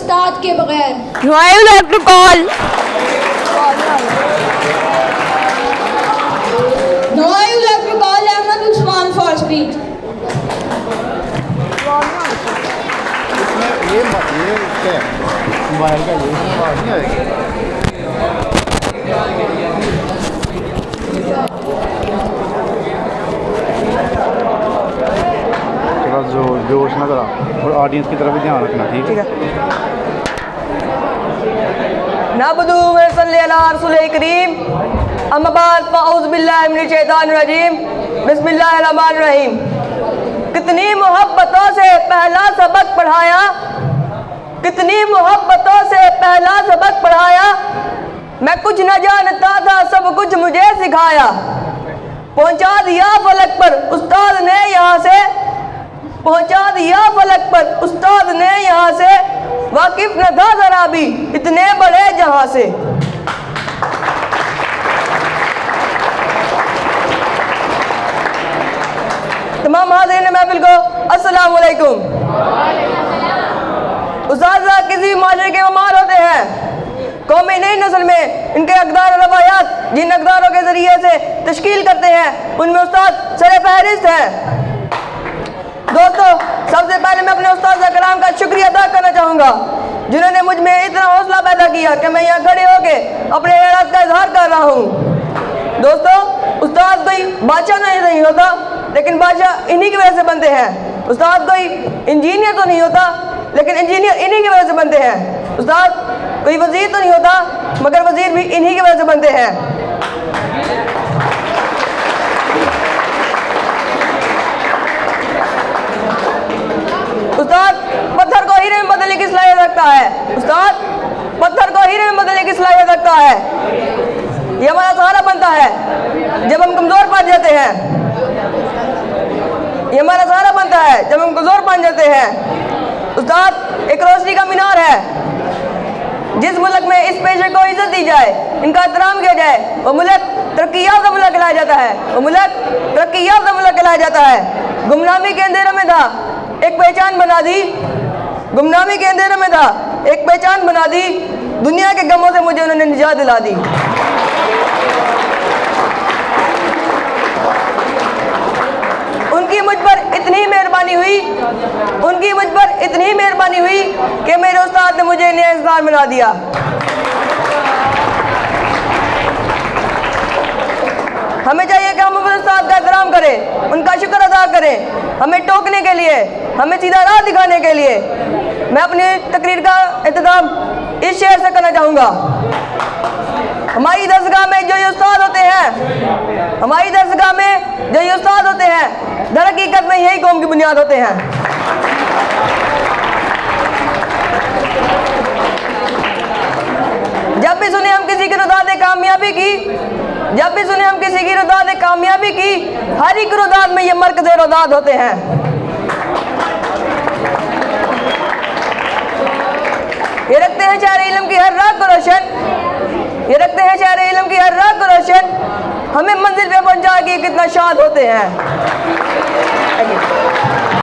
उस्ताद के बगैर। Now I would like to call Now I would like to call Ahmed Usman for speech. ये क्या है? Mobile का ये आवाज़ नहीं आएगी। थोड़ा जोश ना करा और ऑडियंस की तरफ भी ध्यान रखना, ठीक है? नबदू व सल्ली अला रसूलिल करीम अम्मा बाद फ़अऊज़ु बिल्लाहि मिनश शैतानिर रजीम बिस्मिल्लाहिर रहमानिर रहीम। कितनी मोहब्बतों से पहला सबक पढ़ाया, कितनी मोहब्बतों से पहला सबक पढ़ाया, मैं कुछ न जानता था सब कुछ मुझे सिखाया। पहुंचा दिया फलक पर उस्ताद ने यहाँ से, पहुंचा दिया फलक पर उस्ताद ने यहाँ से, वाकिफ न था जरा भी इतने बड़े जहां से। तमाम हाज़िरीन महफिल को अस्सलाम वालेकुम। उस्ताद किसी भी माशरे के उमार होते हैं, कौमी नई नस्ल में इनके अक़दार और रवायात जिन अक़दारों के ज़रिए से तश्कील करते हैं उनमें उस्ताद सरे फहरिस्त हैं। दोस्तों, सबसे पहले मैं अपने उस्ताद कराम का शुक्रिया अदा करना चाहूँगा जिन्होंने मुझ में इतना हौसला पैदा किया कि मैं यहाँ खड़े होके अपने एराज़ का इजहार कर रहा हूँ। दोस्तों, उस्ताद कोई बादशाह नहीं होता, लेकिन बादशाह इन्हीं की वजह से बनते हैं। उस्ताद कोई इंजीनियर तो नहीं होता, लेकिन इंजीनियर इन्हीं की वजह से बनते हैं। उस्ताद कोई वज़ीर तो नहीं होता, मगर वज़ीर भी इन्हीं की वजह से बनते हैं। उस्ताद पत्थर को हीरे में बदलने की सलाहियत रखता है। उस्ताद पत्थर को हीरे में बदलने की सलाहियत रखता है। ये हमारा सहारा बनता है जब हम कमज़ोर पड़ जाते हैं। ये हमारा सहारा बनता है जब हम कमज़ोर पड़ जाते हैं। उस्ताद एक रोशनी का मीनार है। जिस मुल्क में इस पेशे को इज्जत दी जाए, इनका एहतराम किया जाए, वो मुल्क तरक्की याफ्ता मुल्क कहलाया जाता है। वो मुल्क तरक्की याफ्ता मुल्क कहलाया जाता है। गुमनामी के अंधेरों में था, एक पहचान बना दी। गुमनामी के अंधेरों में था, एक पहचान बना दी। दुनिया के गमों से मुझे उन्होंने निजात दिला दी। उनकी मुझ पर इतनी मेहरबानी हुई, उनकी मुझ पर इतनी मेहरबानी हुई कि मेरे उस्ताद ने मुझे नया इंसान बना दिया। हमें चाहिए कि हम अपने उस्ताद का एहतराम करें, उनका शुक्र अदा करें। हमें टोकने के लिए, हमें सीधा राह दिखाने के लिए मैं अपनी तकरीर का इख्तिताम इस शेर से करना चाहूँगा। हमारी दरसगाह में जो ये उस्ताद होते हैं, हमारी दरसगाह में जो ये उस्ताद होते हैं, दर हकीकत में यही कौम की बुनियाद होते हैं। जब भी सुने हम किसी की रुदाद कामयाबी की, जब भी सुने हम किसी की रुदाद कामयाबी की, हर एक रुदाद में ये मरकज़ रुदाद होते हैं। ये रखते हैं शहर इल्म की हर राह को रोशन, ये रखते हैं शहर इल्म की हर राह को रोशन, हमें मंजिल पे पहुंचा के कितना शाद होते हैं।